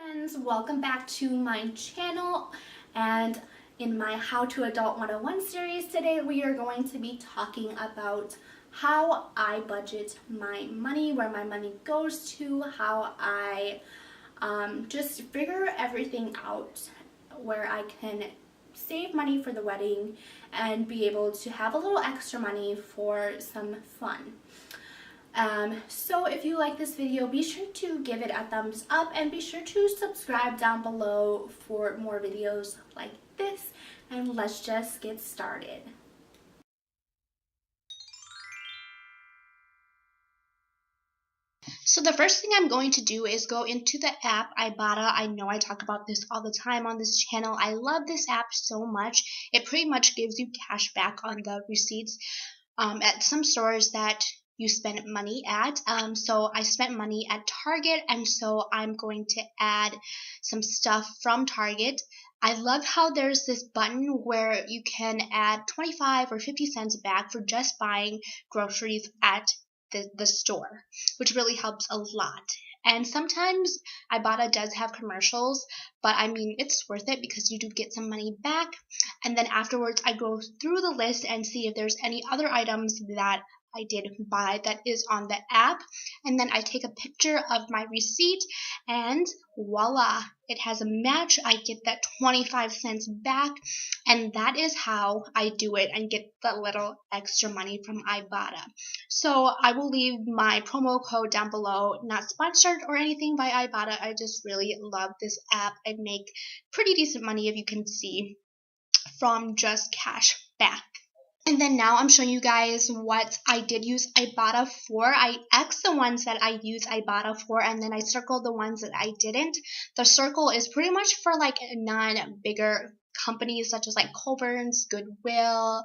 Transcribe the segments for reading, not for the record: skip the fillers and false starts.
Friends, welcome back to my channel, and in my How to Adult 101 series today we are going to be talking about how I budget my money, where my money goes to, how I just figure everything out, where I can save money for the wedding and be able to have a little extra money for some fun. So if you like this video, be sure to give it a thumbs up and be sure to subscribe down below for more videos like this, and let's just get started. So the first thing I'm going to do is go into the app Ibotta. I know I talk about this all the time on this channel. I love this app so much. It pretty much gives you cash back on the receipts at some stores that you spend money at. So I spent money at Target, and so I'm going to add some stuff from Target. I love how there's this button where you can add 25 or 50 cents back for just buying groceries at the store, which really helps a lot. And sometimes Ibotta does have commercials, but I mean, it's worth it because you do get some money back. And then afterwards, I go through the list and see if there's any other items that I did buy that is on the app, and then I take a picture of my receipt, and voila, it has a match. I get that 25 cents back, and that is how I do it and get the little extra money from Ibotta. So I will leave my promo code down below. Not sponsored or anything by Ibotta. I just really love this app. I make pretty decent money, if you can see, from just cash back. And then now I'm showing you guys what I did use Ibotta for. I X the ones that I use Ibotta for, and then I circled the ones that I didn't. The circle is pretty much for like non-bigger companies such as like Colburn's, Goodwill,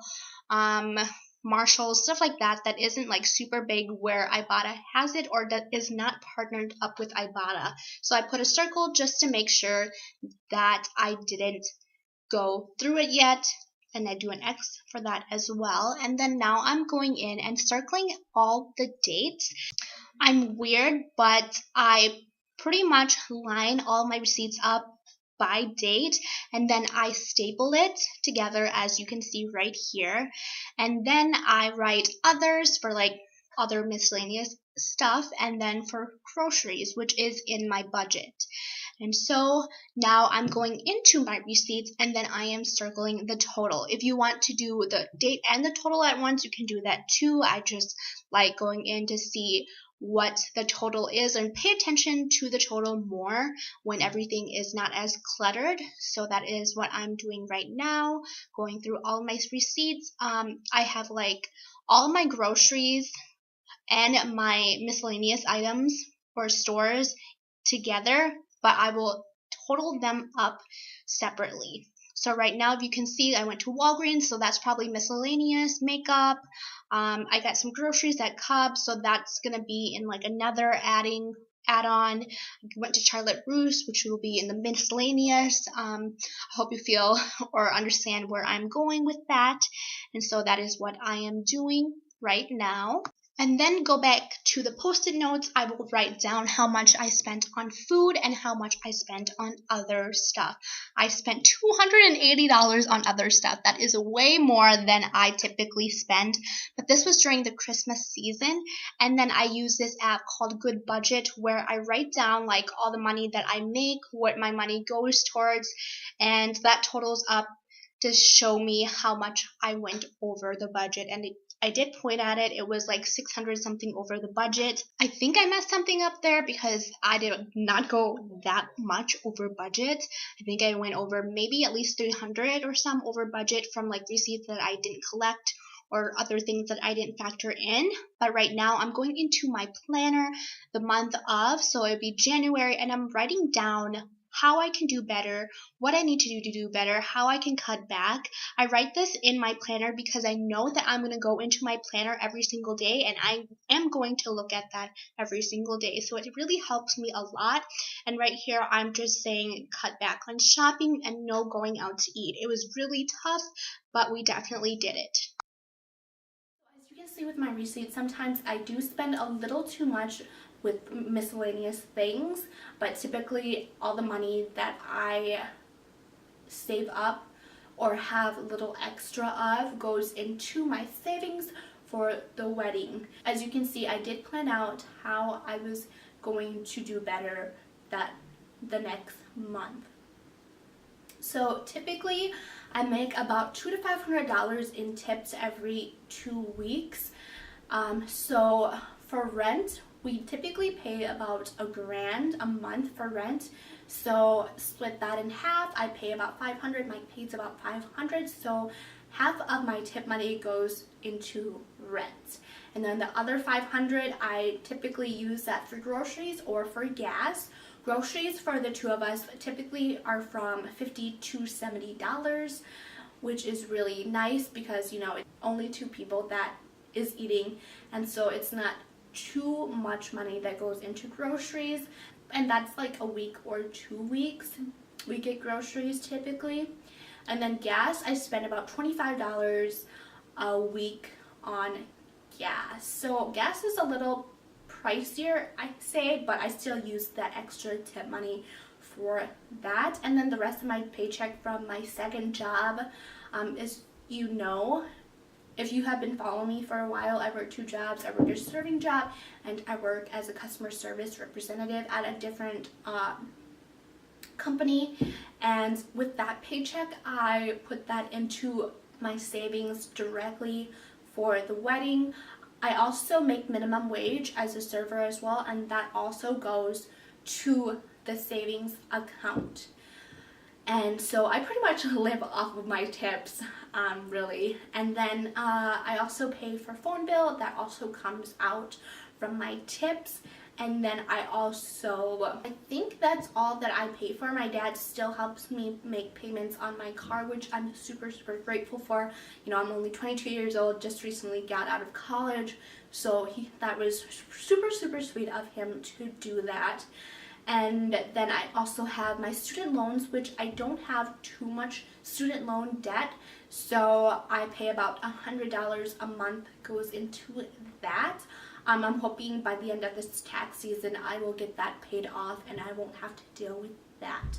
Marshalls, stuff like that, that isn't like super big where Ibotta has it or that is not partnered up with Ibotta. So I put a circle just to make sure that I didn't go through it yet, and I do an X for that as well. And then now I'm going in and circling all the dates. I'm weird, but I pretty much line all my receipts up by date, and then I staple it together, as you can see right here. And then I write others for like other miscellaneous stuff, and then for groceries, which is in my budget. And so now I'm going into my receipts, and then I am circling the total. If you want to do the date and the total at once, you can do that too. I just like going in to see what the total is and pay attention to the total more when everything is not as cluttered. So that is what I'm doing right now, going through all my receipts. I have like all my groceries and my miscellaneous items or stores together, but I will total them up separately. So right now, if you can see, I went to Walgreens, so that's probably miscellaneous makeup. I got some groceries at Cubs, so that's going to be in like another add-on. I went to Charlotte Russe, which will be in the miscellaneous. I hope you feel or understand where I'm going with that. And so that is what I am doing right now. And then go back to the post-it notes. I will write down how much I spent on food and how much I spent on other stuff. I spent $280 on other stuff. That is way more than I typically spend, but this was during the Christmas season. And then I use this app called Good Budget, where I write down like all the money that I make, what my money goes towards, and that totals up to show me how much I went over the budget. And I did point at it. It was like 600 something over the budget. I think I messed something up there because I did not go that much over budget. I think I went over maybe at least 300 or some over budget from like receipts that I didn't collect or other things that I didn't factor in. But right now I'm going into my planner the month of, so it'd be January, and I'm writing down how I can do better, what I need to do better, how I can cut back. I write this in my planner because I know that I'm going to go into my planner every single day, and I am going to look at that every single day. So it really helps me a lot. And right here, I'm just saying cut back on shopping and no going out to eat. It was really tough, but we definitely did it. As you can see with my receipts, sometimes I do spend a little too much with miscellaneous things, but typically all the money that I save up or have a little extra of goes into my savings for the wedding. As you can see, I did plan out how I was going to do better the next month. So typically I make about $200 to $500 in tips every 2 weeks. So for rent, we typically pay about $1,000 a month for rent. So split that in half. I pay about $500. Mike pays about $500. So half of my tip money goes into rent, and then the other $500 I typically use that for groceries or for gas. Groceries for the two of us typically are from $50 to $70, which is really nice because, you know, it's only 2 people that is eating, and so it's not too much money that goes into groceries. And that's like a week or 2 weeks we get groceries typically. And then gas, I spend about $25 a week on gas. So gas is a little pricier, I'd say, but I still use that extra tip money for that. And then the rest of my paycheck from my second job is, you know, if you have been following me for a while, I work 2 jobs. I work a serving job, and I work as a customer service representative at a different company. And with that paycheck, I put that into my savings directly for the wedding. I also make minimum wage as a server as well, and that also goes to the savings account. And so I pretty much live off of my tips, really. And then I also pay for phone bill. That also comes out from my tips. And then I think that's all that I pay for. My dad still helps me make payments on my car, which I'm super, super grateful for. You know, I'm only 22 years old, just recently got out of college. So that was super, super sweet of him to do that. And then I also have my student loans, which I don't have too much student loan debt. So I pay about $100 a month goes into that. I'm hoping by the end of this tax season I will get that paid off and I won't have to deal with that.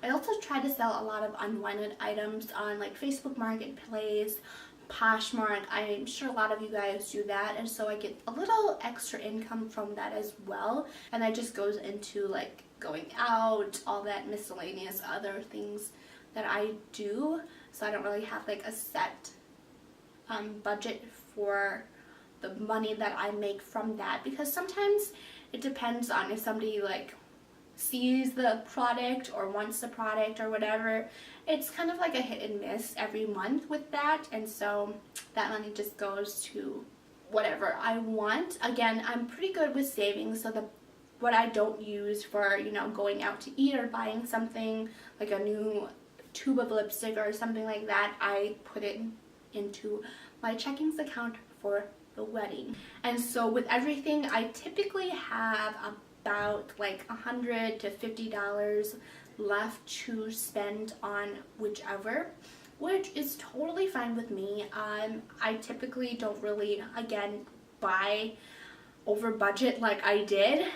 I also try to sell a lot of unwanted items on like Facebook Marketplace, Poshmark. I'm sure a lot of you guys do that, and so I get a little extra income from that as well, and that just goes into like going out, all that miscellaneous other things that I do. So I don't really have like a set budget for the money that I make from that, because sometimes it depends on if somebody like sees the product or wants the product or whatever. It's kind of like a hit and miss every month with that, and so that money just goes to whatever I want. Again, I'm pretty good with savings, so what I don't use for, you know, going out to eat or buying something like a new tube of lipstick or something like that, I put it into my checkings account for the wedding. And so with everything, I typically have about like $100 to $50 left to spend on whichever, which is totally fine with me. I typically don't really, again, buy over budget like I did,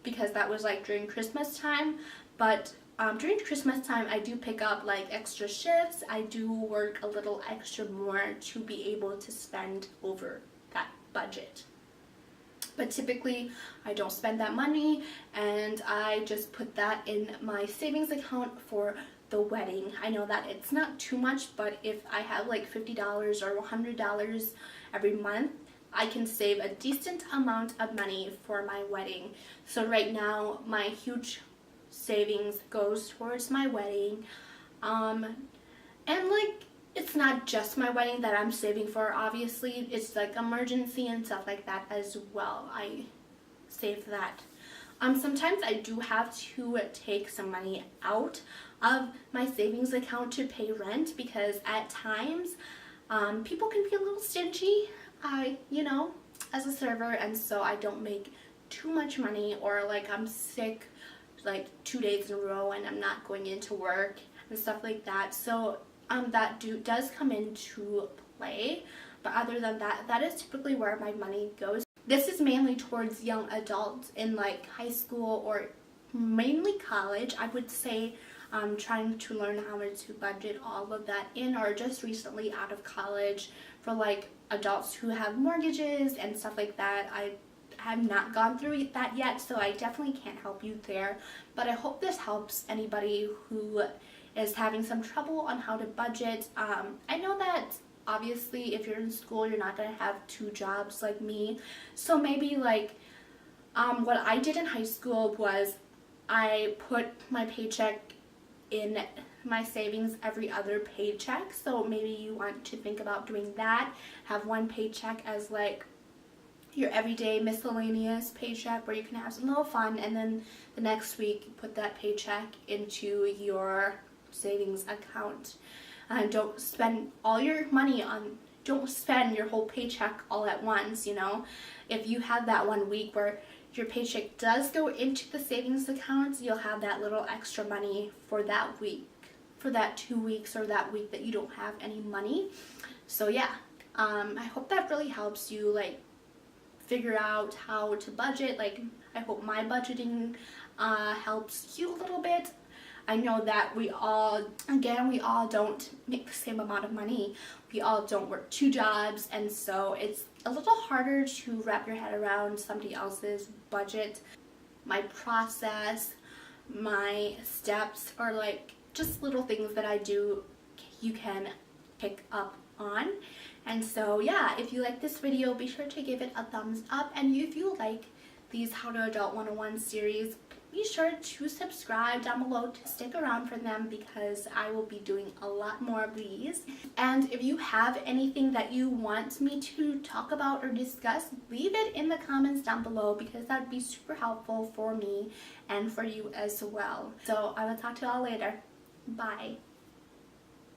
because that was like during Christmas time. But during Christmas time, I do pick up like extra shifts. I do work a little extra more to be able to spend over that budget. But typically I don't spend that money, and I just put that in my savings account for the wedding. I know that it's not too much, but if I have like $50 or $100 every month, I can save a decent amount of money for my wedding. So right now my huge savings goes towards my wedding, and like, it's not just my wedding that I'm saving for, obviously. It's like emergency and stuff like that as well. I save that. Sometimes I do have to take some money out of my savings account to pay rent, because at times people can be a little stingy, you know, as a server, and so I don't make too much money, or like I'm sick like 2 days in a row and I'm not going into work and stuff like that. So that does come into play, but other than that, that is typically where my money goes. This is mainly towards young adults in like high school or mainly college. I would say trying to learn how to budget all of that in, or just recently out of college for like adults who have mortgages and stuff like that. I have not gone through that yet, so I definitely can't help you there, but I hope this helps anybody who is having some trouble on how to budget. I know that obviously if you're in school you're not going to have two jobs like me, so maybe like what I did in high school was I put my paycheck in my savings every other paycheck. So maybe you want to think about doing that. Have one paycheck as like your everyday miscellaneous paycheck where you can have some little fun, and then the next week you put that paycheck into your savings account. Don't spend all your money on, don't spend your whole paycheck all at once, you know. If you have that 1 week where your paycheck does go into the savings account, you'll have that little extra money for that week, for that 2 weeks or that week that you don't have any money. So yeah, I hope that really helps you like figure out how to budget. Like, I hope my budgeting helps you a little bit. I know that we all don't make the same amount of money. We all don't work two jobs, and so it's a little harder to wrap your head around somebody else's budget. My process, my steps, or like just little things that I do, you can pick up on. And so yeah, if you like this video, be sure to give it a thumbs up, and if you like these How to Adult 101 series, be sure to subscribe down below to stick around for them, because I will be doing a lot more of these. And if you have anything that you want me to talk about or discuss, leave it in the comments down below, because that would be super helpful for me and for you as well. So I will talk to y'all later. Bye.